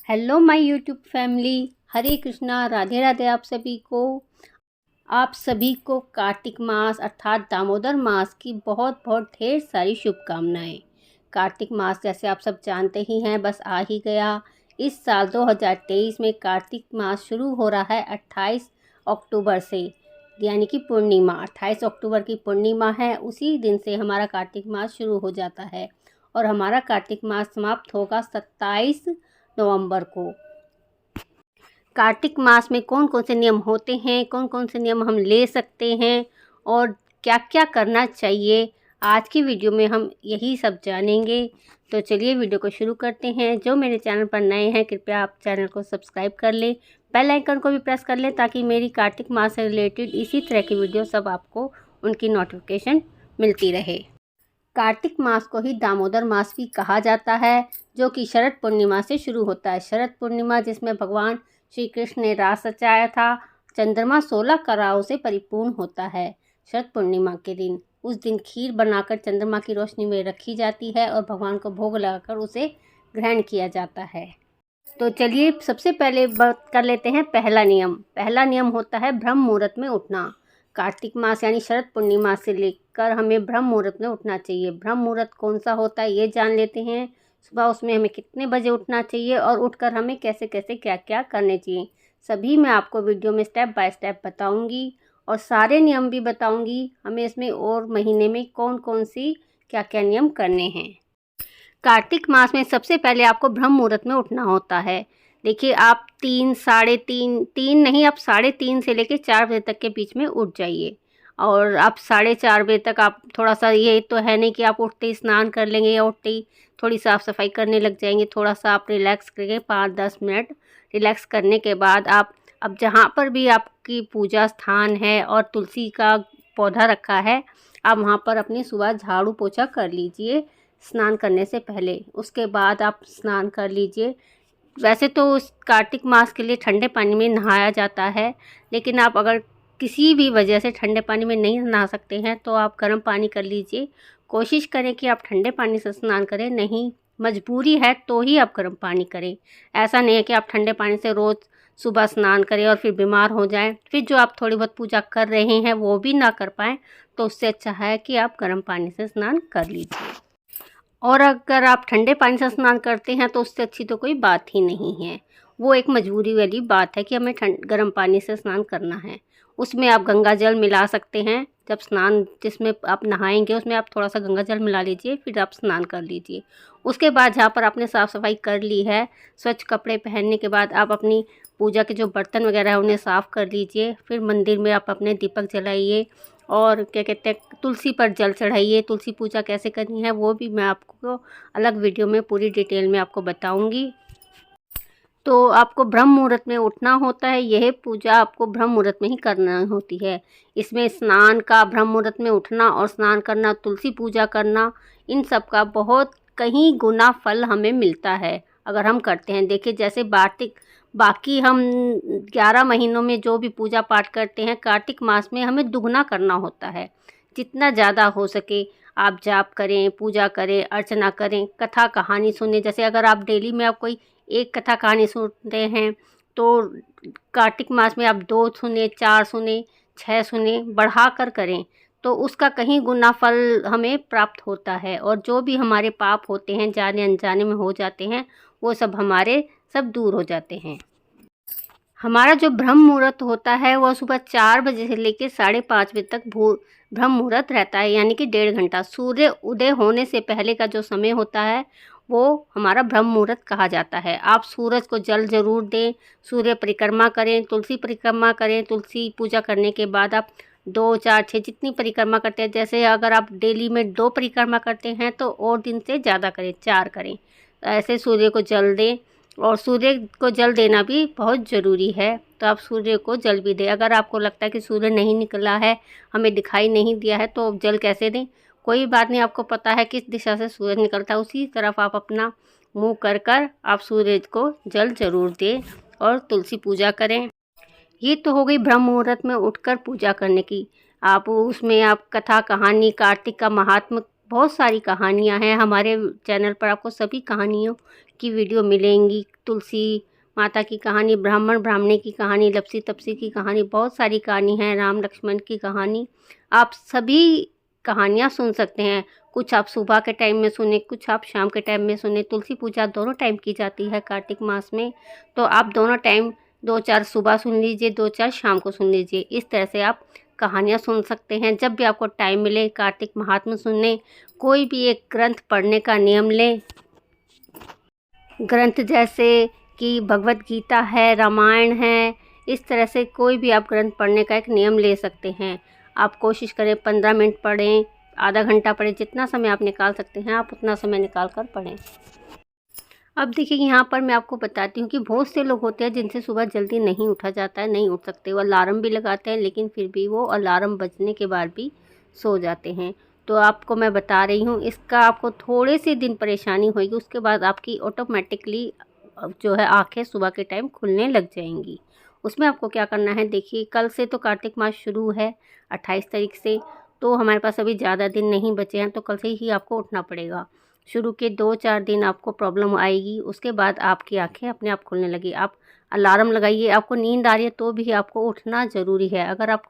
Hello my YouTube family, हरे कृष्णा, राधे राधे आप सभी को कार्तिक मास अर्थात दामोदर मास की बहुत बहुत ढेर सारी शुभकामनाएं। कार्तिक मास जैसे आप सब जानते ही हैं, बस आ ही गया। इस साल 2023 में कार्तिक मास शुरू हो रहा है 28 अक्टूबर से, यानी कि पूर्णिमा 28 अक्टूबर की पूर्णिमा है। उसी दिन से हमारा कार्तिक मास शुरू हो जाता है और हमारा कार्तिक मास समाप्त होगा 27 नवंबर को। कार्तिक मास में कौन कौन से नियम होते हैं, कौन कौन से नियम हम ले सकते हैं और क्या क्या करना चाहिए, आज की वीडियो में हम यही सब जानेंगे। तो चलिए वीडियो को शुरू करते हैं। जो मेरे चैनल पर नए हैं, कृपया आप चैनल को सब्सक्राइब कर लें, बेल आइकन को भी प्रेस कर लें ताकि मेरी कार्तिक मास से रिलेटेड इसी तरह की वीडियो सब आपको उनकी नोटिफिकेशन मिलती रहे। कार्तिक मास को ही दामोदर मास भी कहा जाता है, जो कि शरद पूर्णिमा से शुरू होता है। शरद पूर्णिमा जिसमें भगवान श्री कृष्ण ने रास रचाया था। चंद्रमा 16 कलाओं से परिपूर्ण होता है। शरद पूर्णिमा के दिन उस दिन खीर बनाकर चंद्रमा की रोशनी में रखी जाती है और भगवान को भोग लगाकर उसे ग्रहण किया जाता है। तो चलिए सबसे पहले बात कर लेते हैं पहला नियम। पहला नियम होता है ब्रह्म मुहूर्त में उठना। कार्तिक मास यानी शरद पूर्णिमा से लेकर हमें ब्रह्म मुहूर्त में उठना चाहिए। ब्रह्म मुहूर्त कौन सा होता है ये जान लेते हैं। सुबह उसमें हमें कितने बजे उठना चाहिए और उठकर हमें कैसे कैसे क्या क्या करने चाहिए, सभी मैं आपको वीडियो में स्टेप बाय स्टेप बताऊंगी और सारे नियम भी बताऊंगी हमें इसमें और महीने में कौन कौन सी क्या क्या नियम करने हैं। कार्तिक मास में सबसे पहले आपको ब्रह्म मुहूर्त में उठना होता है। देखिए आप 3, साढ़े 3, 3 नहीं, आप 3:30 से लेकर 4 बजे तक के बीच में उठ जाइए। और आप 4:30 बजे तक आप थोड़ा सा, ये तो है नहीं कि आप उठते ही स्नान कर लेंगे या उठते ही थोड़ी साफ़ सफाई करने लग जाएंगे। थोड़ा सा आप रिलैक्स करेंगे, 5-10 मिनट रिलैक्स करने के बाद आप अब जहाँ पर भी आपकी पूजा स्थान है और तुलसी का पौधा रखा है, आप वहाँ पर अपनी सुबह झाड़ू पोछा कर लीजिए स्नान करने से पहले। उसके बाद आप स्नान कर लीजिए। वैसे तो उस कार्तिक मास के लिए ठंडे पानी में नहाया जाता है, लेकिन आप अगर किसी भी वजह से ठंडे पानी में नहीं नहा सकते हैं तो आप गर्म पानी कर लीजिए। कोशिश करें कि आप ठंडे पानी से स्नान करें, नहीं मजबूरी है तो ही आप गर्म पानी करें। ऐसा नहीं है कि आप ठंडे पानी से रोज़ सुबह स्नान करें और फिर बीमार हो जाएं, फिर जो आप थोड़ी बहुत पूजा कर रहे हैं वो भी ना कर पाएँ। तो उससे अच्छा है कि आप गर्म पानी से स्नान कर लीजिए। और अगर आप ठंडे पानी से स्नान करते हैं तो उससे अच्छी तो कोई बात ही नहीं है। वो एक मजबूरी वाली बात है कि हमें गर्म पानी से स्नान करना है। उसमें आप गंगा जल मिला सकते हैं। जब स्नान जिसमें आप नहाएंगे उसमें आप थोड़ा सा गंगा जल मिला लीजिए, फिर आप स्नान कर लीजिए। उसके बाद जहाँ पर आपने साफ़ सफाई कर ली है, स्वच्छ कपड़े पहनने के बाद आप अपनी पूजा के जो बर्तन वगैरह है उन्हें साफ़ कर लीजिए। फिर मंदिर में आप अपने दीपक जलाइए और क्या कहते हैं, तुलसी पर जल चढ़ाइए। तुलसी पूजा कैसे करनी है वो भी मैं आपको अलग वीडियो में पूरी डिटेल में आपको बताऊंगी। तो आपको ब्रह्म मुहूर्त में उठना होता है। यह पूजा आपको ब्रह्म मुहूर्त में ही करना होती है। इसमें स्नान का, ब्रह्म मुहूर्त में उठना और स्नान करना, तुलसी पूजा करना, इन सब का बहुत कहीं गुना फल हमें मिलता है अगर हम करते हैं। देखिए जैसे बाकी हम 11 महीनों में जो भी पूजा पाठ करते हैं, कार्तिक मास में हमें दुगना करना होता है। जितना ज़्यादा हो सके आप जाप करें, पूजा करें, अर्चना करें, कथा कहानी सुनें। जैसे अगर आप डेली में आप कोई एक कथा कहानी सुनते हैं तो कार्तिक मास में आप 2 सुने, 4 सुने, 6 सुने, बढ़ा कर करें तो उसका कहीं गुना फल हमें प्राप्त होता है। और जो भी हमारे पाप होते हैं, जाने अनजाने में हो जाते हैं, वो सब हमारे सब दूर हो जाते हैं। हमारा जो ब्रह्म मुहूर्त होता है वह सुबह 4 बजे से लेकर 5:30 बजे तक ब्रह्म मुहूर्त रहता है, यानी कि 1.5 घंटा। सूर्य उदय होने से पहले का जो समय होता है वो हमारा ब्रह्म मुहूर्त कहा जाता है। आप सूरज को जल ज़रूर दें, सूर्य परिक्रमा करें, तुलसी परिक्रमा करें। तुलसी पूजा करने के बाद आप 2, 4, 6 जितनी परिक्रमा करते हैं, जैसे अगर आप डेली में 2 परिक्रमा करते हैं तो और दिन से ज़्यादा करें, 4 करें। ऐसे सूर्य को जल दें और सूर्य को जल देना भी बहुत ज़रूरी है, तो आप सूर्य को जल भी दें। अगर आपको लगता है कि सूर्य नहीं निकला है, हमें दिखाई नहीं दिया है, तो जल कैसे दें, कोई बात नहीं। आपको पता है किस दिशा से सूरज निकलता है, उसी तरफ आप अपना मुंह कर आप सूर्य को जल ज़रूर दें और तुलसी पूजा करें। ये तो हो गई ब्रह्म मुहूर्त में उठकर पूजा करने की। आप उसमें आप कथा कहानी, कार्तिक का महात्म्य बहुत सारी कहानियाँ हैं हमारे चैनल पर, आपको सभी कहानियों की वीडियो मिलेंगी। तुलसी माता की कहानी, ब्राह्मण ब्राह्मणी की कहानी, लपसी तपसी की कहानी, बहुत सारी कहानी है, राम लक्ष्मण की कहानी। आप सभी कहानियाँ सुन सकते हैं। कुछ आप सुबह के टाइम में सुने, कुछ आप शाम के टाइम में सुने। तुलसी पूजा दोनों टाइम की जाती है कार्तिक मास में, तो आप दोनों टाइम 2-4 सुबह सुन लीजिए, 2-4 शाम को सुन लीजिए। इस तरह से आप कहानियाँ सुन सकते हैं। जब भी आपको टाइम मिले कार्तिक महात्म्य सुनने, कोई भी एक ग्रंथ पढ़ने का नियम लें। ग्रंथ जैसे कि भगवत गीता है, रामायण है, इस तरह से कोई भी आप ग्रंथ पढ़ने का एक नियम ले सकते हैं। आप कोशिश करें 15 मिनट पढ़ें, आधा घंटा पढ़ें, जितना समय आप निकाल सकते हैं आप उतना समय निकाल कर पढ़ें। अब देखिए यहाँ पर मैं आपको बताती हूँ कि बहुत से लोग होते हैं जिनसे सुबह जल्दी नहीं उठा जाता है, नहीं उठ सकते। वो अलार्म भी लगाते हैं लेकिन फिर भी वो अलार्म बजने के बाद भी सो जाते हैं। तो आपको मैं बता रही हूँ, इसका आपको थोड़े से दिन परेशानी होगी, उसके बाद आपकी ऑटोमेटिकली जो है आँखें सुबह के टाइम खुलने लग जाएंगी। उसमें आपको क्या करना है, देखिए कल से तो कार्तिक मास शुरू है 28 तारीख से, तो हमारे पास अभी ज़्यादा दिन नहीं बचे हैं, तो कल से ही आपको उठना पड़ेगा। शुरू के 2-4 दिन आपको प्रॉब्लम आएगी, उसके बाद आपकी आंखें अपने आप खुलने लगी। आप अलार्म लगाइए, आपको नींद आ रही है तो भी आपको उठना ज़रूरी है। अगर आप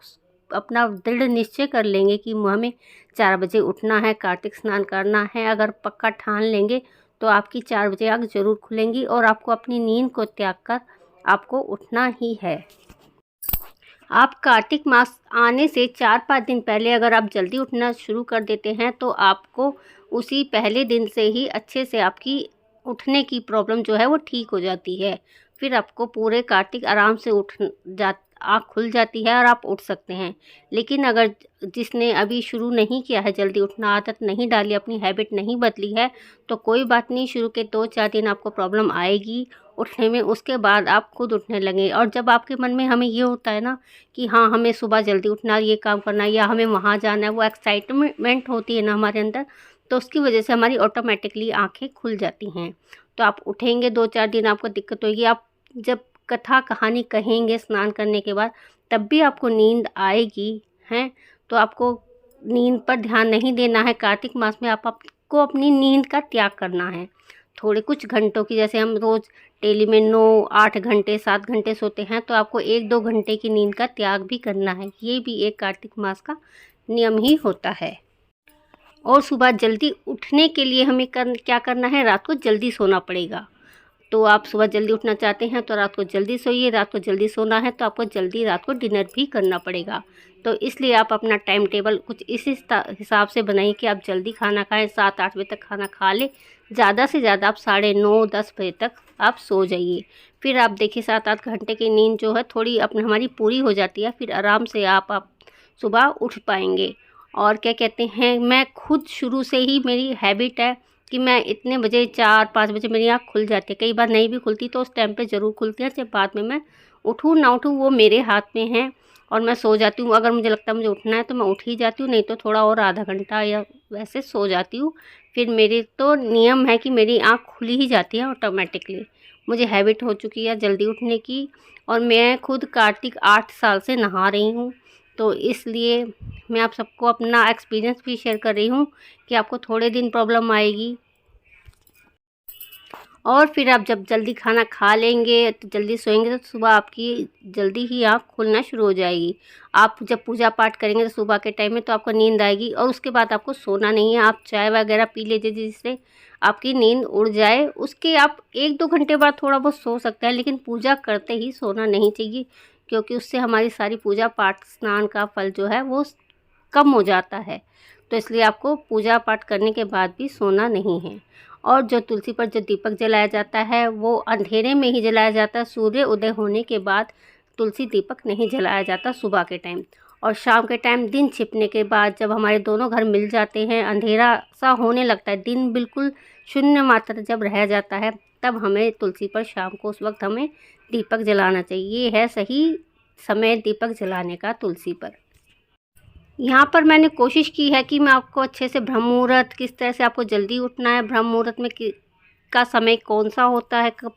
अपना दृढ़ निश्चय कर लेंगे कि हमें 4 बजे उठना है, कार्तिक स्नान करना है, अगर पक्का ठान लेंगे तो आपकी 4 बजे आँख ज़रूर खुलेंगी और आपको अपनी नींद को त्याग कर आपको उठना ही है। आप कार्तिक मास आने से 4-5 दिन पहले अगर आप जल्दी उठना शुरू कर देते हैं तो आपको उसी पहले दिन से ही अच्छे से आपकी उठने की प्रॉब्लम जो है वो ठीक हो जाती है। फिर आपको पूरे कार्तिक आराम से आँख खुल जाती है और आप उठ सकते हैं। लेकिन अगर जिसने अभी शुरू नहीं किया है जल्दी उठना, आदत नहीं डाली, अपनी हैबिट नहीं बदली है, तो कोई बात नहीं, शुरू के 2-4 दिन आपको प्रॉब्लम आएगी उठने में, उसके बाद आप खुद उठने लगें। और जब आपके मन में हमें ये होता है ना कि हाँ हमें सुबह जल्दी उठना, ये काम करना या हमें वहाँ जाना है, वो एक्साइटमेंट होती है ना हमारे अंदर, तो उसकी वजह से हमारी ऑटोमेटिकली आंखें खुल जाती हैं। तो आप उठेंगे, 2-4 दिन आपको दिक्कत होगी। आप जब कथा कहानी कहेंगे स्नान करने के बाद, तब भी आपको नींद आएगी हैं। तो आपको नींद पर ध्यान नहीं देना है। कार्तिक मास में आपको अपनी नींद का त्याग करना है। थोड़े कुछ घंटों की, जैसे हम रोज़ डेली में 9-8 घंटे 7 घंटे सोते हैं, तो आपको 1-2 घंटे की नींद का त्याग भी करना है। ये भी एक कार्तिक मास का नियम ही होता है। और सुबह जल्दी उठने के लिए हमें क्या करना है, रात को जल्दी सोना पड़ेगा। तो आप सुबह जल्दी उठना चाहते हैं तो रात को जल्दी सोइए। रात को जल्दी सोना है तो आपको जल्दी रात को डिनर भी करना पड़ेगा। तो इसलिए आप अपना टाइम टेबल कुछ इस हिसाब से बनाइए कि आप जल्दी खाना खाएं, 7-8 बजे तक खाना खा लें। ज़्यादा से ज़्यादा आप 9:30-10 बजे तक आप सो जाइए। फिर आप देखिए 7-8 घंटे की नींद जो है थोड़ी अपनी हमारी पूरी हो जाती है, फिर आराम से आप सुबह उठ पाएंगे। और क्या कहते हैं, मैं खुद शुरू से ही मेरी हैबिट है कि मैं इतने बजे 4-5 बजे मेरी आँख खुल जाती है। कई बार नहीं भी खुलती तो उस टाइम पे ज़रूर खुलती है, चाहे बाद में मैं उठूँ ना उठूँ वो मेरे हाथ में है। और मैं सो जाती हूँ, अगर मुझे लगता है मुझे उठना है तो मैं उठ ही जाती हूँ, नहीं तो थोड़ा और आधा घंटा या वैसे सो जाती हूँ। फिर मेरे तो नियम है कि मेरी आँख खुली ही जाती है ऑटोमेटिकली। मुझे हैबिट हो चुकी है जल्दी उठने की। और मैं खुद कार्तिक 8 साल से नहा रही हूँ, तो इसलिए मैं आप सबको अपना एक्सपीरियंस भी शेयर कर रही हूँ कि आपको थोड़े दिन प्रॉब्लम आएगी। और फिर आप जब जल्दी खाना खा लेंगे तो जल्दी सोएंगे तो सुबह आपकी जल्दी ही आँख खुलना शुरू हो जाएगी। आप जब पूजा पाठ करेंगे तो सुबह के टाइम में तो आपको नींद आएगी और उसके बाद आपको सोना नहीं है। आप चाय वगैरह पी लीजिए जिससे आपकी नींद उड़ जाए। उसके आप 1-2 घंटे बाद थोड़ा बहुत सो सकते हैं, लेकिन पूजा करते ही सोना नहीं चाहिए, क्योंकि उससे हमारी सारी पूजा पाठ स्नान का फल जो है वो कम हो जाता है। तो इसलिए आपको पूजा पाठ करने के बाद भी सोना नहीं है। और जो तुलसी पर जो दीपक जलाया जाता है वो अंधेरे में ही जलाया जाता है। सूर्य उदय होने के बाद तुलसी दीपक नहीं जलाया जाता सुबह के टाइम। और शाम के टाइम दिन छिपने के बाद जब हमारे दोनों घर मिल जाते हैं, अंधेरा सा होने लगता है, दिन बिल्कुल शून्य मात्रा जब रह जाता है, तब हमें तुलसी पर शाम को उस वक्त हमें दीपक जलाना चाहिए। ये है सही समय दीपक जलाने का तुलसी पर। यहाँ पर मैंने कोशिश की है कि मैं आपको अच्छे से ब्रह्म मुहूर्त, किस तरह से आपको जल्दी उठना है, ब्रह्म मुहूर्त में का समय कौन सा होता है, कब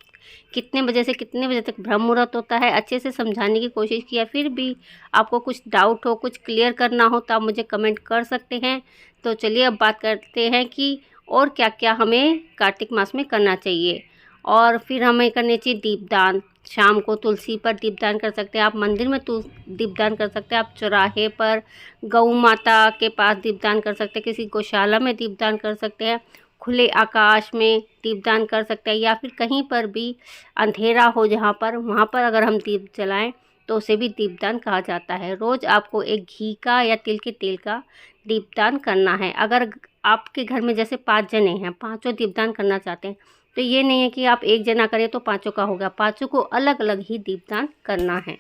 कितने बजे से कितने बजे तक ब्रह्म मुहूर्त होता है, अच्छे से समझाने की कोशिश किया। फिर भी आपको कुछ डाउट हो, कुछ क्लियर करना हो तो आप मुझे कमेंट कर सकते हैं। तो चलिए अब बात करते हैं कि और क्या क्या हमें कार्तिक मास में करना चाहिए। और फिर हमें करनी चाहिए दीपदान। शाम को तुलसी पर दीपदान कर सकते हैं आप, मंदिर में दीपदान कर सकते हैं आप, चौराहे पर गौ माता के पास दीपदान कर सकते हैं, किसी गौशाला में दीपदान कर सकते हैं, खुले आकाश में दीपदान कर सकते हैं, या फिर कहीं पर भी अंधेरा हो जहाँ पर, वहाँ पर अगर हम दीप जलाएं तो उसे भी दीपदान कहा जाता है। रोज़ आपको एक घी का या तिल के तेल का दीपदान करना है। अगर आपके घर में जैसे 5 जने हैं, पाँचों दीपदान करना चाहते हैं, तो ये नहीं है कि आप एक जना करें तो पाँचों का होगा, पाँचों को अलग अलग ही दीपदान करना है।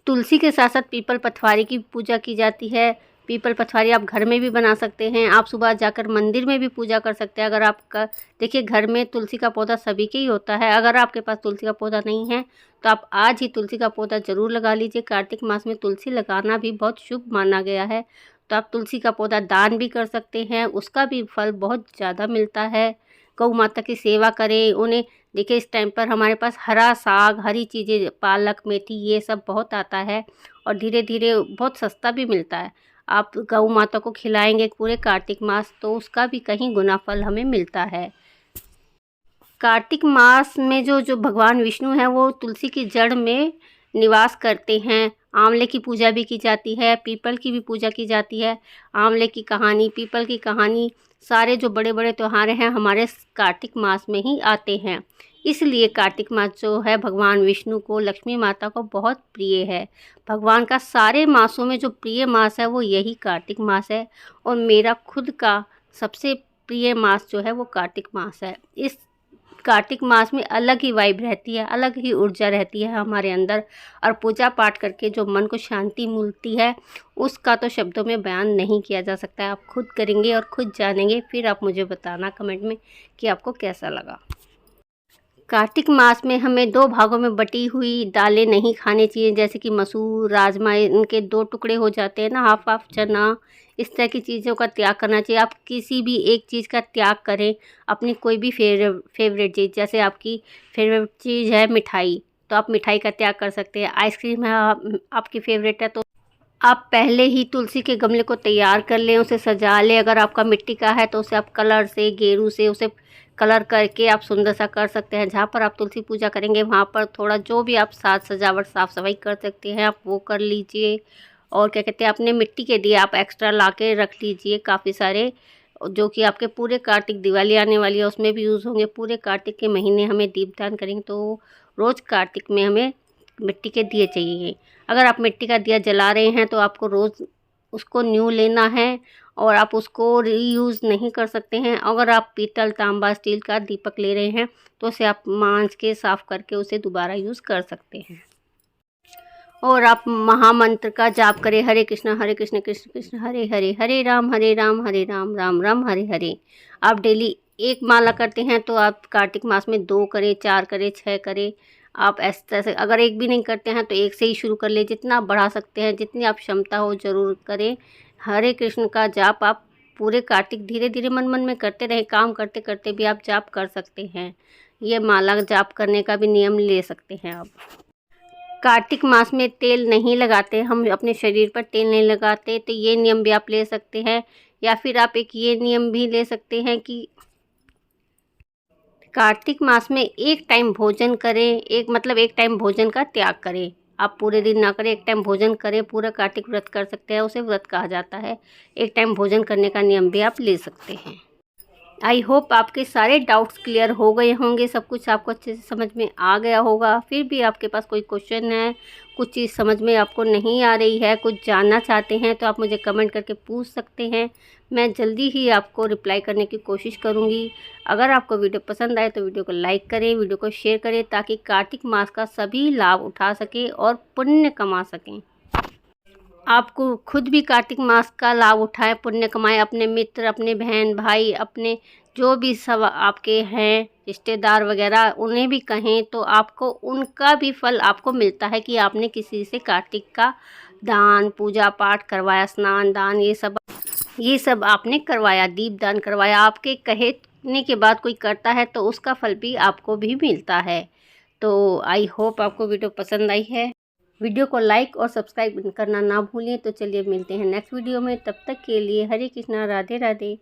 तुलसी के साथ साथ पीपल पथवारी की पूजा की जाती है। पीपल पथवारी आप घर में भी बना सकते हैं, आप सुबह जाकर मंदिर में भी पूजा कर सकते हैं। अगर आपका देखिए घर में तुलसी का पौधा सभी के ही होता है, अगर आपके पास तुलसी का पौधा नहीं है तो आप आज ही तुलसी का पौधा ज़रूर लगा लीजिए। कार्तिक मास में तुलसी लगाना भी बहुत शुभ माना गया है। तो आप तुलसी का पौधा दान भी कर सकते हैं, उसका भी फल बहुत ज़्यादा मिलता है। गौ माता की सेवा करें, उन्हें देखिए इस टाइम पर हमारे पास हरा साग, हरी चीज़ें, पालक, मेथी, ये सब बहुत आता है और धीरे धीरे बहुत सस्ता भी मिलता है। आप गौ माता को खिलाएंगे पूरे कार्तिक मास तो उसका भी कहीं गुना फल हमें मिलता है। कार्तिक मास में जो भगवान विष्णु हैं वो तुलसी की जड़ में निवास करते हैं। आंवले की पूजा भी की जाती है, पीपल की भी पूजा की जाती है। आंवले की कहानी, पीपल की कहानी, सारे जो बड़े बड़े त्योहार हैं हमारे कार्तिक मास में ही आते हैं। इसलिए कार्तिक मास जो है भगवान विष्णु को, लक्ष्मी माता को बहुत प्रिय है। भगवान का सारे मासों में जो प्रिय मास है वो यही कार्तिक मास है, और मेरा खुद का सबसे प्रिय मास जो है वो कार्तिक मास है। इस कार्तिक मास में अलग ही वाइब रहती है, अलग ही ऊर्जा रहती है हमारे अंदर, और पूजा पाठ करके जो मन को शांति मिलती है उसका तो शब्दों में बयान नहीं किया जा सकता है। आप खुद करेंगे और खुद जानेंगे, फिर आप मुझे बताना कमेंट में कि आपको कैसा लगा। कार्तिक मास में हमें 2 भागों में बटी हुई दालें नहीं खानी चाहिए, जैसे कि मसूर, राजमा, इनके 2 टुकड़े हो जाते हैं ना, हाफ हाफ चना, इस तरह की चीज़ों का त्याग करना चाहिए। आप किसी भी एक चीज़ का त्याग करें, अपनी कोई भी फेवरेट चीज़, जैसे आपकी फेवरेट चीज़ है मिठाई, तो आप मिठाई का त्याग कर सकते हैं। आइसक्रीम है आपकी फेवरेट है तो आप पहले ही तुलसी के गमले को तैयार कर लें, उसे सजा लें। अगर आपका मिट्टी का है तो उसे आप कलर से, गेरू से उसे कलर करके आप सुंदर सा कर सकते हैं। जहाँ पर आप तुलसी पूजा करेंगे वहाँ पर थोड़ा जो भी आप साज सजावट, साफ़ सफाई कर सकते हैं आप वो कर लीजिए। और क्या कहते हैं, अपने मिट्टी के दिए आप एक्स्ट्रा ला के रख लीजिए काफ़ी सारे, जो कि आपके पूरे कार्तिक, दिवाली आने वाली है उसमें भी यूज़ होंगे। पूरे कार्तिक के महीने हमें दीपदान करेंगे तो रोज़ कार्तिक में हमें मिट्टी के दिए चाहिए। अगर आप मिट्टी का दिया जला रहे हैं तो आपको रोज़ उसको न्यू लेना है, और आप उसको रीयूज़ नहीं कर सकते हैं। अगर आप पीतल, तांबा, स्टील का दीपक ले रहे हैं तो उसे आप मांज के साफ़ करके उसे दोबारा यूज़ कर सकते हैं। और आप महामंत्र का जाप करें, हरे कृष्ण कृष्ण कृष्ण हरे हरे, हरे राम हरे राम, राम राम हरे हरे। आप डेली 1 माला करते हैं तो आप कार्तिक मास में 2 करें, 4 करें, 6 करें। आप इस तरह से, अगर 1 भी नहीं करते हैं तो 1 से ही शुरू कर ले, जितना बढ़ा सकते हैं, जितनी आप क्षमता हो ज़रूर करें। हरे कृष्ण का जाप आप पूरे कार्तिक धीरे धीरे मन मन में करते रहें, काम करते करते भी आप जाप कर सकते हैं। ये माला जाप करने का भी नियम ले सकते हैं आप। कार्तिक मास में तेल नहीं लगाते, हम अपने शरीर पर तेल नहीं लगाते, तो ये नियम भी आप ले सकते हैं। या फिर आप एक ये नियम भी ले सकते हैं कि कार्तिक मास में 1 टाइम भोजन करें, एक टाइम भोजन का त्याग करें। आप पूरे दिन ना करें, 1 टाइम भोजन करें। पूरा कार्तिक व्रत कर सकते हैं, उसे व्रत कहा जाता है। 1 टाइम भोजन करने का नियम भी आप ले सकते हैं। आई होप आपके सारे डाउट्स क्लियर हो गए होंगे, सब कुछ आपको अच्छे से समझ में आ गया होगा। फिर भी आपके पास कोई क्वेश्चन है, कुछ चीज़ समझ में आपको नहीं आ रही है, कुछ जानना चाहते हैं, तो आप मुझे कमेंट करके पूछ सकते हैं। मैं जल्दी ही आपको रिप्लाई करने की कोशिश करूँगी। अगर आपको वीडियो पसंद आए तो वीडियो को लाइक करें, वीडियो को शेयर करें, ताकि कार्तिक मास का सभी लाभ उठा सकें और पुण्य कमा सकें। आपको खुद भी कार्तिक मास का लाभ उठाएं, पुण्य कमाएं, अपने मित्र, अपने बहन भाई, अपने जो भी सब आपके हैं रिश्तेदार वगैरह, उन्हें भी कहें तो आपको उनका भी फल आपको मिलता है कि आपने किसी से कार्तिक का दान, पूजा पाठ करवाया, स्नान दान, ये सब आपने करवाया, दीप दान करवाया। आपके कहे करने के बाद कोई करता है तो उसका फल भी आपको भी मिलता है। तो आई होप आपको वीडियो पसंद आई है। वीडियो को लाइक और सब्सक्राइब करना ना भूलें। तो चलिए मिलते हैं नेक्स्ट वीडियो में, तब तक के लिए हरे कृष्णा, राधे राधे।